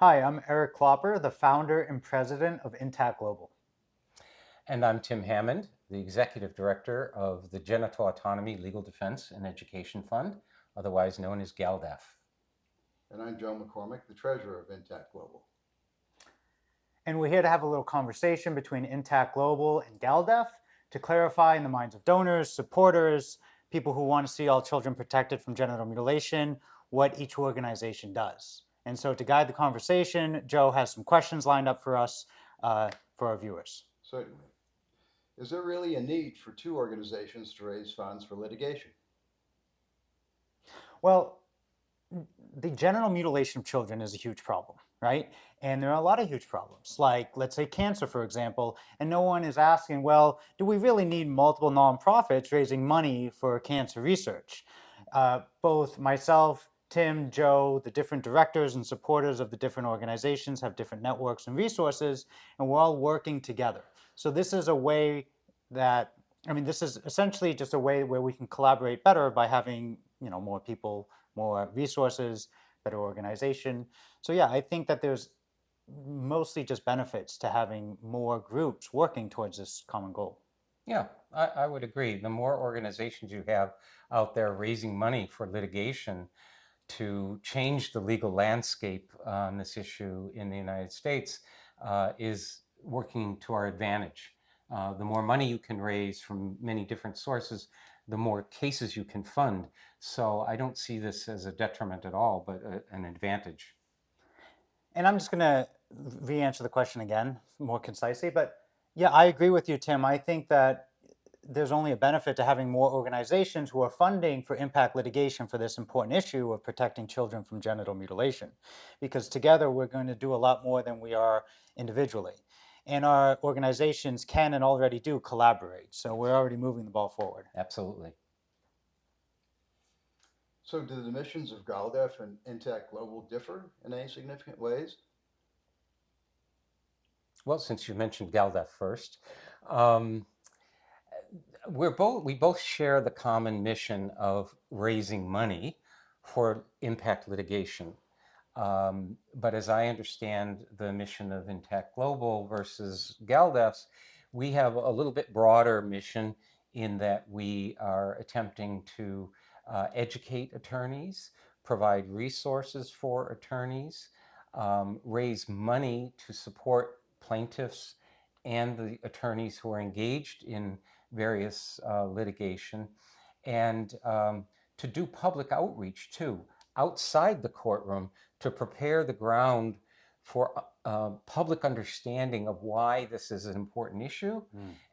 Hi, I'm Eric Klopper, the founder and president of Intact Global. And I'm Tim Hammond, the Executive Director of the Genital Autonomy Legal Defense and Education Fund, otherwise known as GALDEF. And I'm Joe McCormick, the treasurer of Intact Global. And we're here to have a little conversation between Intact Global and GALDEF to clarify in the minds of donors, supporters, people who want to see all children protected from genital mutilation, what each organization does. And so to guide the conversation, Joe has some questions lined up for us, for our viewers. Certainly. Is there really a need for two organizations to raise funds for litigation? Well, the genital mutilation of children is a huge problem, right? And there are a lot of huge problems, like let's say cancer, for example. And no one is asking, well, do we really need multiple nonprofits raising money for cancer research? Both myself, Tim, Joe, the different directors and supporters of the different organizations have different networks and resources, and we're all working together. So this is a way that, this is essentially just a way where we can collaborate better by having, more people, more resources, better organization. So yeah, I think that there's mostly just benefits to having more groups working towards this common goal. Yeah, I would agree. The more organizations you have out there raising money for litigation to change the legal landscape on this issue in the United States is working to our advantage. The more money you can raise from many different sources, the more cases you can fund. So I don't see this as a detriment at all, but an advantage. And I'm just going to re-answer the question again more concisely. But yeah, I agree with you, Tim. I think that there's only a benefit to having more organizations who are funding for impact litigation for this important issue of protecting children from genital mutilation, because together we're going to do a lot more than we are individually. And our organizations can and already do collaborate. So we're already moving the ball forward. Absolutely. So, do the missions of GALDEF and Intact Global differ in any significant ways? Well, since you mentioned GALDEF first, um, we both share the common mission of raising money for impact litigation. But as I understand the mission of Intact Global versus GALDEF's, we have a little bit broader mission in that we are attempting to educate attorneys, provide resources for attorneys, raise money to support plaintiffs and the attorneys who are engaged in various litigation, and to do public outreach too, outside the courtroom, to prepare the ground for public understanding of why this is an important issue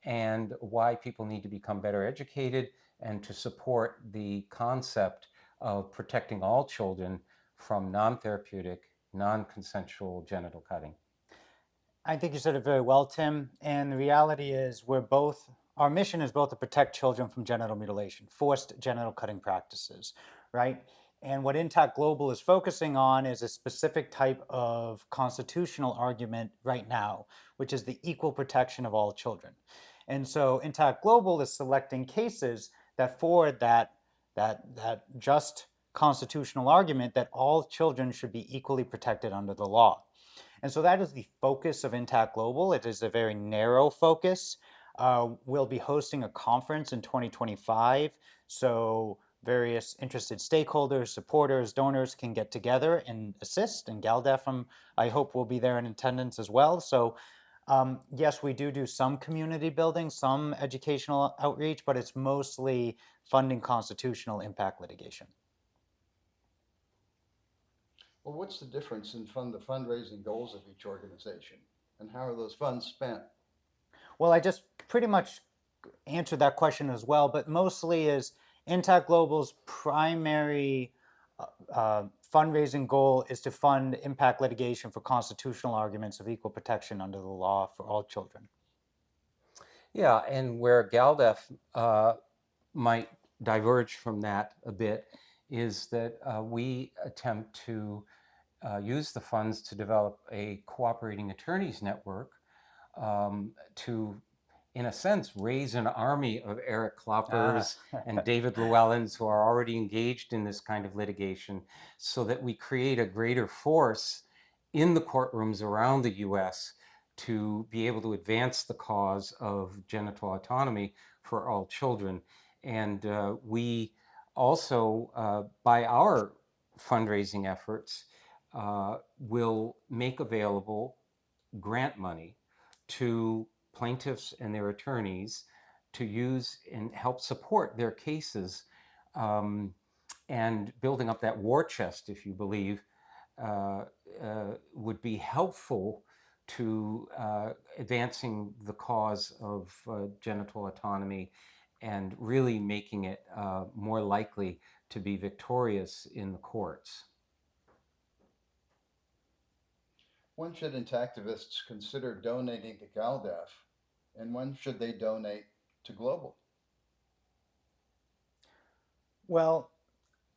and why people need to become better educated, and to support the concept of protecting all children from non-therapeutic, non-consensual genital cutting. I think you said it very well, Tim. And the reality is, our mission is both to protect children from genital mutilation, forced genital cutting practices, right? And what Intact Global is focusing on is a specific type of constitutional argument right now, which is the equal protection of all children. And so Intact Global is selecting cases that forward that just constitutional argument that all children should be equally protected under the law. And so that is the focus of Intact Global. It is a very narrow focus. We'll be hosting a conference in 2025. So various interested stakeholders, supporters, donors can get together and assist. And GALDEF, I hope, will be there in attendance as well. So yes, we do some community building, some educational outreach, but it's mostly funding constitutional impact litigation. Well, what's the difference in the fundraising goals of each organization, and how are those funds spent? Well, I just pretty much answered that question as well, but mostly is Intact Global's primary fundraising goal is to fund impact litigation for constitutional arguments of equal protection under the law for all children. Yeah, and where GALDEF might diverge from that a bit is that we attempt to use the funds to develop a cooperating attorneys network to, in a sense, raise an army of Eric Kloppers and David Llewellyns who are already engaged in this kind of litigation, so that we create a greater force in the courtrooms around the US to be able to advance the cause of genital autonomy for all children. And we also, by our fundraising efforts, will make available grant money to plaintiffs and their attorneys to use and help support their cases, and building up that war chest, if you believe, uh, would be helpful to advancing the cause of genital autonomy and really making it more likely to be victorious in the courts. When should intactivists consider donating to GALDEF, and when should they donate to Global? Well,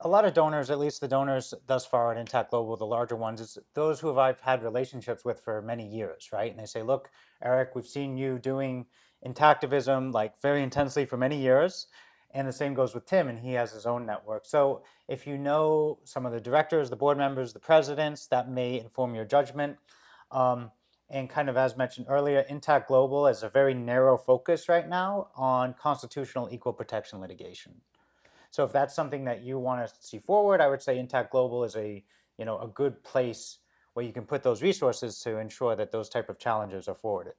a lot of donors, at least the donors thus far at Intact Global, the larger ones, it's those who I've had relationships with for many years, right? And they say, look, Eric, we've seen you doing intactivism like very intensely for many years. And the same goes with Tim, and he has his own network. So if you know some of the directors, the board members, the presidents, that may inform your judgment. Um, and kind of as mentioned earlier, Intact Global has a very narrow focus right now on constitutional equal protection litigation. So if that's something that you want to see forward, I would say Intact Global is a good place where you can put those resources to ensure that those type of challenges are forwarded.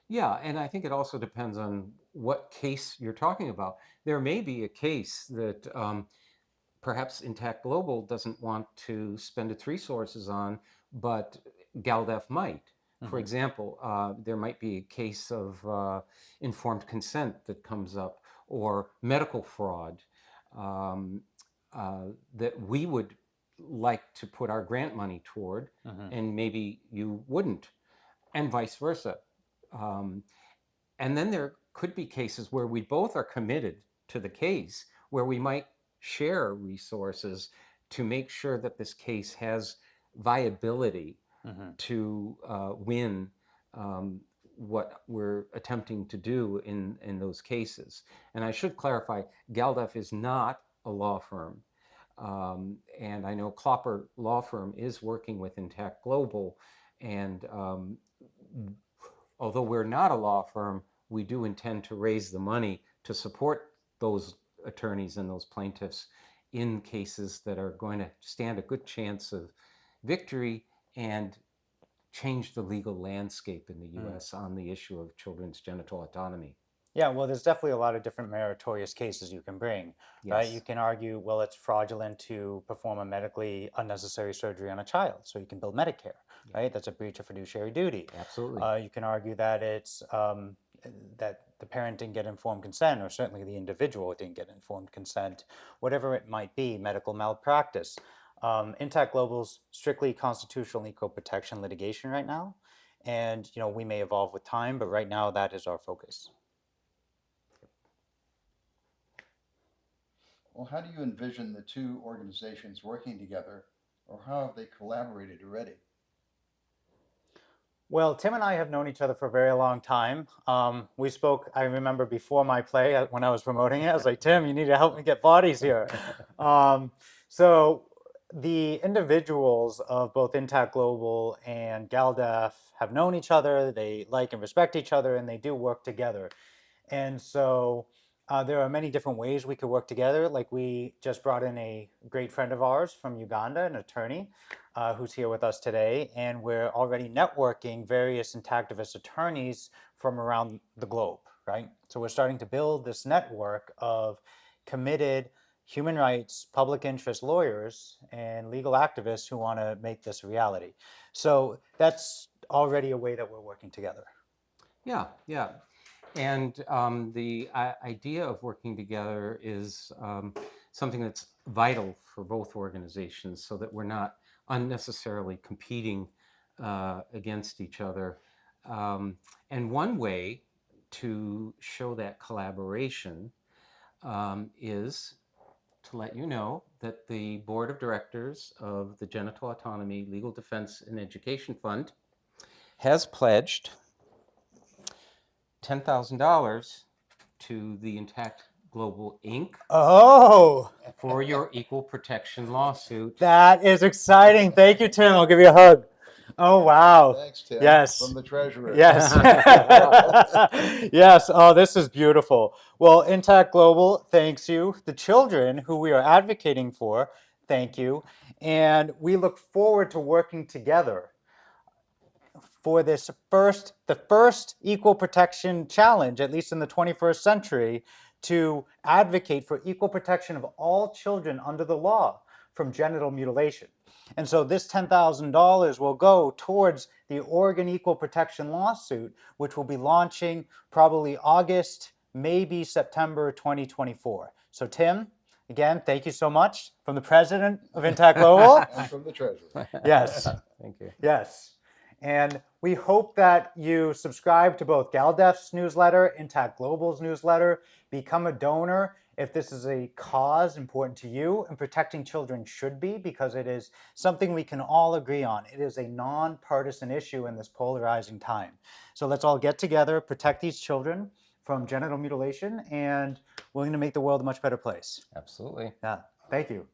Yeah, and I think it also depends on what case you're talking about. There may be a case that perhaps Intact Global doesn't want to spend its resources on, but GALDEF might. For Mm-hmm. example, there might be a case of informed consent that comes up, or medical fraud, um, that we would like to put our grant money toward, Mm-hmm. and maybe you wouldn't, and vice versa. Um, and then there could be cases where we both are committed to the case, where we might share resources to make sure that this case has viability Mm-hmm. to win what we're attempting to do in those cases. And I should clarify, GALDEF is not a law firm. And I know Klopper Law Firm is working with Intact Global, and although we're not a law firm, we do intend to raise the money to support those attorneys and those plaintiffs in cases that are going to stand a good chance of victory and change the legal landscape in the US on the issue of children's genital autonomy. Yeah, well, there's definitely a lot of different meritorious cases you can bring, right? You Yes. can argue, well, it's fraudulent to perform a medically unnecessary surgery on a child, so you can build Medicare, Yeah. right? That's a breach of fiduciary duty. Absolutely. You can argue that it's that the parent didn't get informed consent, or certainly the individual didn't get informed consent, whatever it might be, medical malpractice. Intact Global's strictly constitutional equal protection litigation right now, and we may evolve with time, but right now that is our focus. Well, how do you envision the two organizations working together, or how have they collaborated already? Well, Tim and I have known each other for a very long time. We spoke, I remember before my play when I was promoting it, I was like, Tim, you need to help me get bodies here. So the individuals of both Intact Global and GALDEF have known each other, they like and respect each other, and they do work together. And so there are many different ways we could work together. Like we just brought in a great friend of ours from Uganda, an attorney who's here with us today. And we're already networking various intactivist attorneys from around the globe, right? So we're starting to build this network of committed human rights, public interest lawyers, and legal activists who want to make this a reality. So that's already a way that we're working together. Yeah, yeah. And the idea of working together is something that's vital for both organizations, so that we're not unnecessarily competing against each other. And one way to show that collaboration is to let you know that the board of directors of the Genital Autonomy Legal Defense and Education Fund has pledged $10,000 to the Intact Global Inc. Oh, for your equal protection lawsuit. that is exciting. Thank you, Tim. I'll give you a hug. Oh, wow. Thanks, Tim. Yes. From the treasurer. Yes. Yes. Oh, this is beautiful. Well, Intact Global thanks you. The children who we are advocating for, thank you. And we look forward to working together for the first equal protection challenge, at least in the 21st century, to advocate for equal protection of all children under the law from genital mutilation. And so this $10,000 will go towards the Oregon Equal Protection lawsuit, which will be launching probably August, maybe September 2024. So Tim, again, thank you so much from the president of Intact Global. And from the treasurer. Yes. Thank you. Yes. And we hope that you subscribe to both GalDef's newsletter, Intact Global's newsletter, become a donor if this is a cause important to you, and protecting children should be, because it is something we can all agree on. It is a nonpartisan issue in this polarizing time. So let's all get together, protect these children from genital mutilation, and we're going to make the world a much better place. Absolutely. Yeah. Thank you.